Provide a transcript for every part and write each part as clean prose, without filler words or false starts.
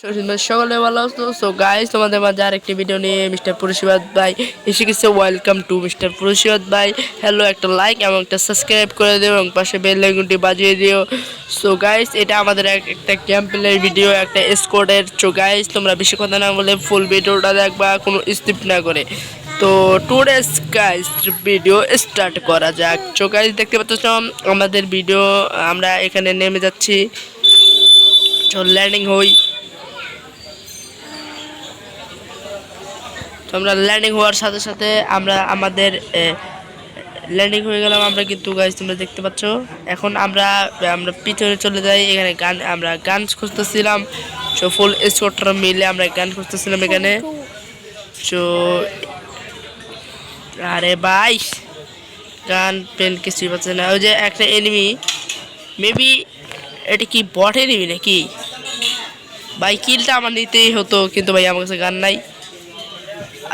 সকলে ভালো আছো। সো গাইস, তোমাদের মাঝে আরেকটি ভিডিও নিয়ে মিস্টার পুরুষবাদ ভাই এসে গেছে। ওয়েলকাম টু মিস্টার পুরুষবাদ ভাই। হ্যালো, একটা লাইক এবং একটা সাবস্ক্রাইব করে দিও এবং পাশে বেল আইকনটি বাজিয়ে দিও। সো গাইস, এটা আমাদের একটা গেম প্লের ভিডিও, একটা স্কোয়াডের। সো গাইস, তোমরা বেশি কথা না বলে ফুল ভিডিওটা দেখবা, কোনো স্কিপ না করে। তো টুডেস গাইস ভিডিও স্টার্ট করা যাক। সো গাইস, দেখতে পাচ্ছ আমাদের ভিডিও, আমরা এখানে নেমে যাচ্ছি। চল ল্যান্ডিং হই। তো আমরা ল্যান্ডিং হওয়ার সাথে সাথে আমরা আমাদের ল্যান্ডিং হয়ে গেলাম আমরা, কিন্তু গাইস তোমরা দেখতে পাচ্ছ। এখন আমরা আমরা পিছনে চলে যাই। এখানে আমরা গান খুঁজতেছিলাম। সো ফুল স্কোয়াডটা মিলে আমরা গান খুঁজতেছিলাম এখানে। সো আরে ভাই, গান পেন কিছুই পাচ্ছে না। ওই যে একটা এনিমি, মেবি এটা কি বট এনিমি নাকি ভাই? কিলটা আমার নিতেই হতো, কিন্তু ভাই আমার কাছে গান নাই।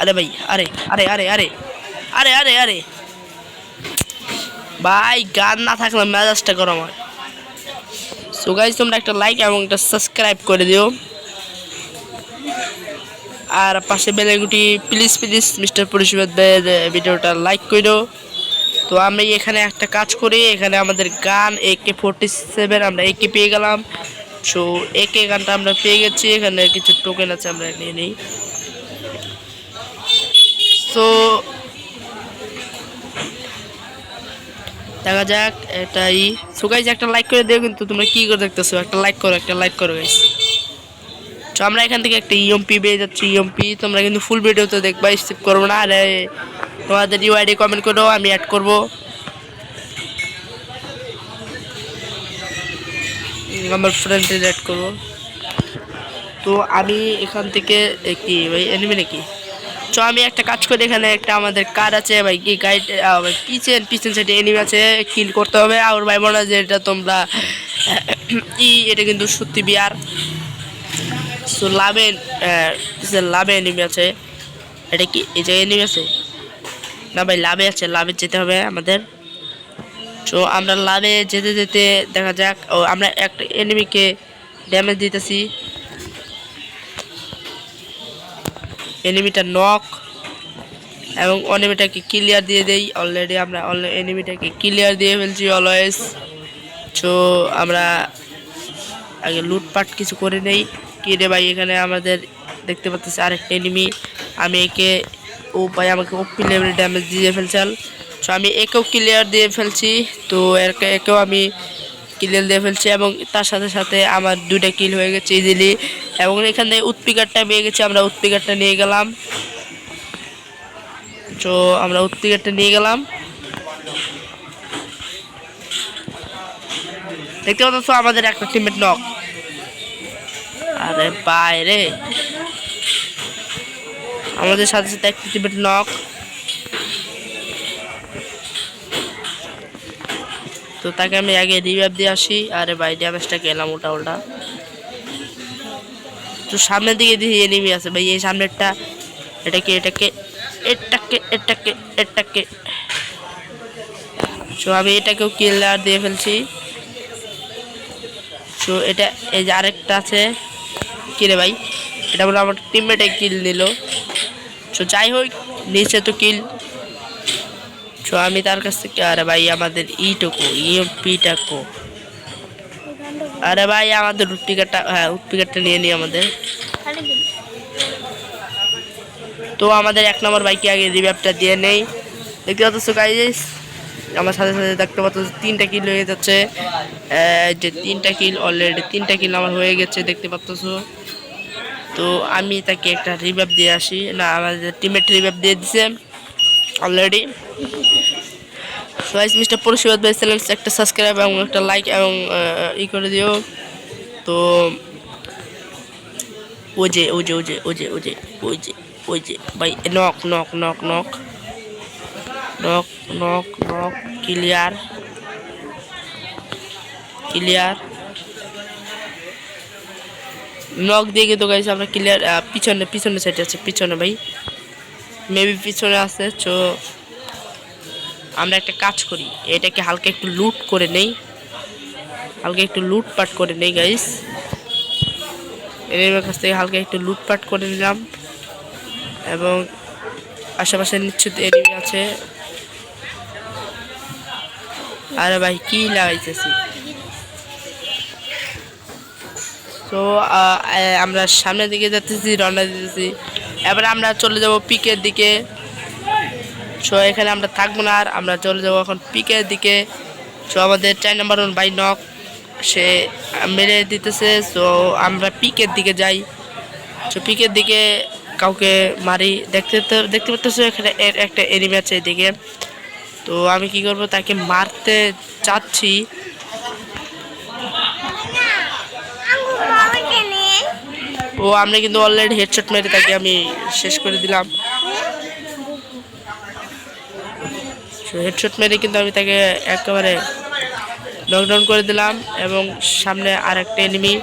আরে ভাই, আরে আরে আরে আরে আরে আরে আরে ভাই, গান না থাকলে মেজাজটা গরম হয়। সো গাইস, তোমরা একটা লাইক এবং একটা সাবস্ক্রাইব করে দিও, আর পাশে বেল আইকনটি প্লিজ প্লিজ মিস্টার পরিষেবার ভিডিওটা লাইক করো। তো আমি এখানে একটা কাজ করি, এখানে আমাদের গান AK-47 আমরা AK পেয়ে গেলাম। সো AK গানটা আমরা পেয়ে গেছি। এখানে কিছু টোকেন আছে, আমরা নিয়ে নিই। সো দেখা যাক এটাই। সো গাইস, একটা লাইক করে দিও, কিন্তু তোমরা কি করে দেখতেছো? একটা লাইক করো, একটা লাইক করো গাইস। তো আমরা এখান থেকে একটা EMP পেয়ে যাচ্ছি। EMP তোমরা কিন্তু ফুল ভিডিওতে দেখবা, স্কিপ করবো না। আর তোমাদের UID কমেন্ট করো, আমি অ্যাড করবো। আমার ফ্রেন্ডে অ্যাড করবো। তো আমি এখান থেকে কি ভাই এনিমি নাকি? তো আমি একটা কাজ করি, এখানে একটা আমাদের কার আছে ভাই, কি গাইড পিছন সাইডে এনিমি আছে, কিল করতে হবে। আর ভাই মনে হয় যে এটা তোমরা এটা কিন্তু সত্যি বিয়ার। সো লাভে এনিমি আছে। এটা কি এই যে এনিমি আছে? না ভাই, লাভে আছে, লাভে যেতে হবে আমাদের। তো আমরা লাভে যেতে যেতে দেখা যাক। ও, আমরা একটা এনিমিকে ড্যামেজ দিতেছি। এনিমিটা নক, এবং এনিমিটাকে ক্লিয়ার দিয়ে দেই। অলরেডি আমরা এনিমিটাকে ক্লিয়ার দিয়ে ফেলছি অলওয়েজ। তো আমরা আগে লুটপাট কিছু করে নেই। কি রে ভাই, এখানে আমাদের দেখতে পাচ্ছি আরেকটা এনিমি। আমি একে, ও ভাই আমাকে ওপি লেভেল ড্যামেজ দিয়ে ফেলছাল। তো আমি একেও ক্লিয়ার দিয়ে ফেলছি। তো একেও আমি ক্লিয়ার দিয়ে ফেলছি, এবং তার সাথে সাথে আমার 2টা কিল হয়ে গেছে ইজিলি। এবং এখানে উৎপিকারটা পেয়ে গেছি, আমরা উৎপিকারটা নিয়ে গেলাম। তো আমরা উৎপিকারটা নিয়ে গেলাম। দেখতে পাচ্ছ আমাদের একটা টিমমেট নক। আরে বাইরে, আমাদের সাথে সাথে একটা টিমমেট নক। তো তাকে আমি আগে রিভাইভ দিয়ে আসি। আরে ভাই, ড্যামেজটা গেলাম ওটা ওটা। তো সামনের দিকে দেখি এনিমি আছে ভাই, এই সামনেরটা। এটাকে এটাকে এটাকে এটাকে এটাকে তো আমি এটাকেও কিলার দিয়ে ফেলছি। তো এটা, এই যে আরেকটা আছে। কিরে ভাই, এটা বলে আমার টিমমেটে কিল নিল। তো যাই হোক, নিচে তো কিল। তো আমি তার কাছ থেকে, আরে ভাই আমাদের ইটুকু EMP-টাকু, আরে ভাই আমাদের উৎপিকারটা, হ্যাঁ উৎপিকারটা নিয়ে নিই আমাদের। তো আমাদের 1 নম্বর বাইকে আগে রিভাইভটা দিয়ে নেই। দেখতে পাচ্ছ গাইস, আমার সাথে সাথে দেখতে পাচ্ছ 3টা কিল হয়ে যাচ্ছে। যে 3টা কিল, অলরেডি 3টা কিল আমার হয়ে গেছে, দেখতে পাচ্ছ। তো আমি তাকে একটা রিভাইভ দিয়ে আসি। না, আমাদের টিমমেট রিভাইভ দিয়ে দিছে অলরেডি। গাইস, মিস্টার পরিষেবাদ ভাই চ্যানেল একটা সাবস্ক্রাইব এবং একটা লাইক এবং করে দিও। তো ওই যে ওই যে ওই যে ওই যে ওই যে ওই যে ওই যে ভাই, knock knock knock knock knock knock knock clear clear knock দিয়ে কিন্তু গাইস আমরা ক্লিয়ার। পিছনে পিছনে সাইডে আছে, পিছনে ভাই, মেবি পিছনে আছে। তো আমরা একটা কাজ করি, এটাকে হালকা একটু লুট করে নেই, হালকা একটু লুটপাট করে নেই গাইস। এনিমির কাছ থেকে হালকা একটু লুটপাট করে নিলাম এবং আশেপাশে নিশ্চিত এনিমি আছে। আরে ভাই কি লাগাইতেছি। তো আমরা সামনের দিকে যাচ্তেছি, রওনা দিতেছি। এবার আমরা চলে যাব পিকের দিকে। সো এখানে আমরা থাকবো না, আর আমরা চলে যাবো এখন পিকের দিকে। সো আমাদের 4 নম্বর বাই নক সে মেরে দিতেছে। সো আমরা পিকের দিকে যাই। সো পিকের দিকে কাউকে মারি। দেখতে পাচ্তেছো এখানে একটা এনিমি আছে এদিকে। তো আমি কি করব, তাকে মারতে চাচ্ছি। ও আমরা কিন্তু অলরেডি হেডশট মেরে তাকে আমি শেষ করে দিলাম। হেডশট মেরে কিন্তু আমি তাকে একেবারে নকডাউন করে দিলাম এবং সামনে আর একটা এনিমি।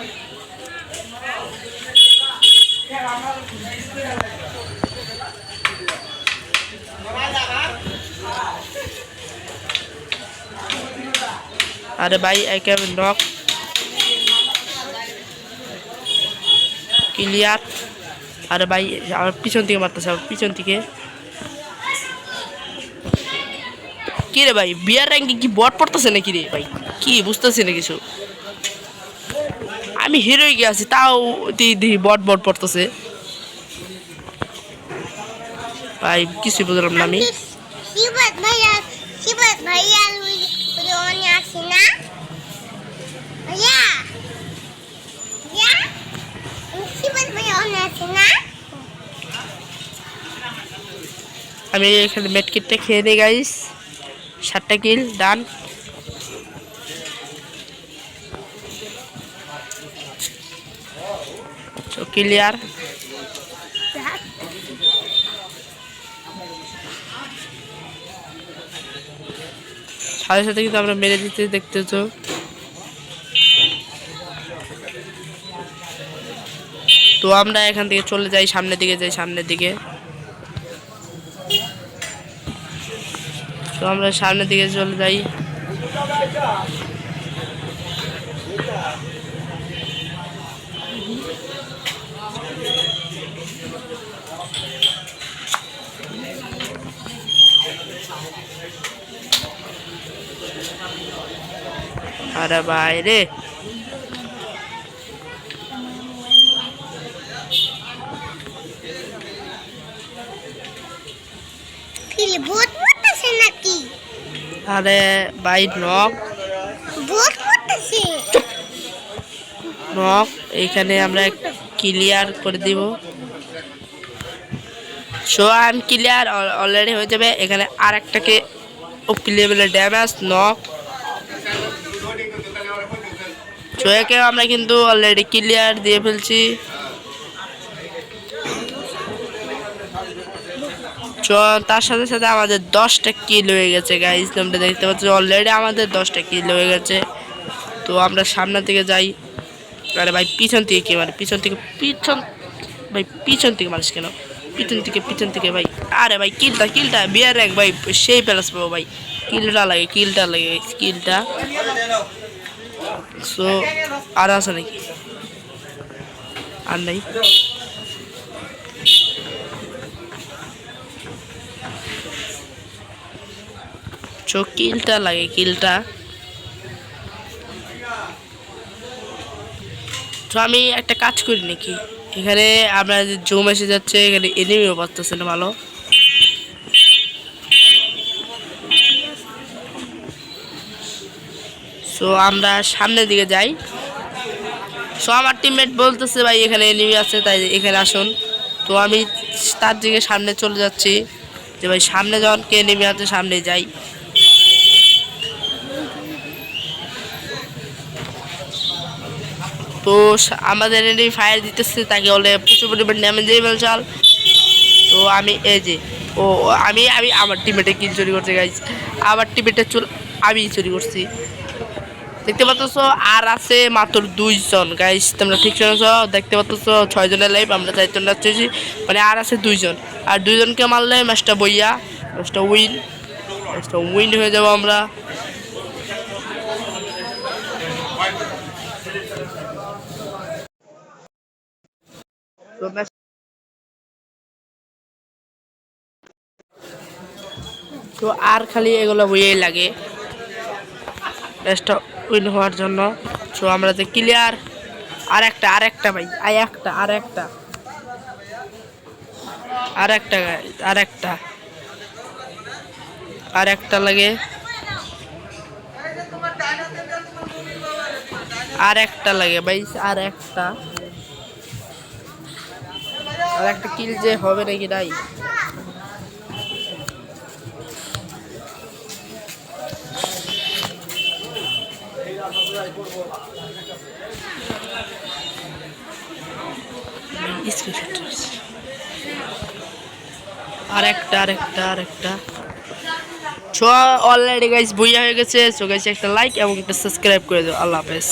আরে ভাই একেবারে নক ক্লিয়ার। আরে ভাই আমার পিছন থেকে মারতেছে, পিছন থেকে। কি রে ভাই বিয়ার র্যাঙ্কে কি বট পড়তেছে নাকি রে ভাই, কি বুঝতেছি না কিছু। আমি হিরোই গিয়ে আছি তাও দেখি বট পড়তেছে ভাই, কিছুই বুঝলাম না আমি। আমি এখানে মেডকিটটা খেয়ে দিই গাইস। 7টা কিল ডান। ক্লিয়ার। সাথে সাথে কিন্তু আমরা মেরে দিতে দেখতেছো। তো আমরা এখান থেকে চলে যাই সামনের দিকে, সামনের দিকে। তো আমরা সামনের দিকে চলে যাই। আরে ভাই রে আরে ভাই নক নক এইখানে আমরা ক্লিয়ার করে দিব। So I am clear already হয়ে যাবে। এখানে আর একটাকে ওপি লেভেলের ড্যামেজ নক। সো একে আমরা কিন্তু অলরেডি ক্লিয়ার দিয়ে ফেলছি। তার সাথে সাথে আমাদের 10টা কিল হয়ে গেছে গাইস। তোমরা দেখতে পাচ্ছ অলরেডি আমাদের 10টা কিল হয়ে গেছে। তো আমরা সামনে থেকে যাই। আরে ভাই পিছন থেকে কে মানে, পিছন থেকে ভাই পিছন থেকে মানুষ কেন, পিছন থেকে ভাই। আরে ভাই কিলটা বিয়ার র্যাঙ্ক ভাই সেই প্যালাস পাবো ভাই। কিলটা লাগে। সো আর আছে নাকি, আর নাই। কিলটা লাগে কিলটা। তো আমি একটা কাজ করি নাকি, এখানে আমরা জুম এসে যাচ্ছে, এখানে এনিমিও পাচ্ছে না ভালো। সো আমরা সামনের দিকে যাই। সো আমার টিমমেট বলতেছে ভাই এখানে এনিমি আছে তাই এখানে আসুন। তো আমি তার দিকে সামনে চলে যাচ্ছি যে ভাই সামনে যখন কে এনিমি আছে সামনে যাই। তো আমাদের এনিমি ফায়ার দিতেছে, তাকে বলে প্রচুর পরিমাণ ড্যামেজ দিয়ে চাল। তো আমি এই যে আমি আমার টিমমেটে কিল চুরি করতে গাইছি। আমার টিমমেটে আমি চুরি করছি দেখতে পাচ্ছ। আর আছে মাত্র 2 জন গাইস, তোমরা ঠিক শুনেছ। দেখতে পাচ্ছ 6 জনের লাইভ, আমরা 4 জন যাচ্ছি, মানে আর আছে 2 জন। আর 2 জনকে মারলে ম্যাচটা উইন হয়ে যাবো আমরা। তো তো আর খালি এগুলো বইয়েই লাগে ম্যাচটা উইন হওয়ার জন্য। সো আমরা তো ক্লিয়ার। আর একটা ভাই আর একটা লাগে। আর একটা লাগে ভাই, আর একটা কিল যে হবে নাকি নাই। আর একটা সো অলরেডি গাইস বুইয়া হয়ে গেছে। সো গাইস একটা লাইক এবং একটা সাবস্ক্রাইব করে দাও। আল্লাহ হাফেজ।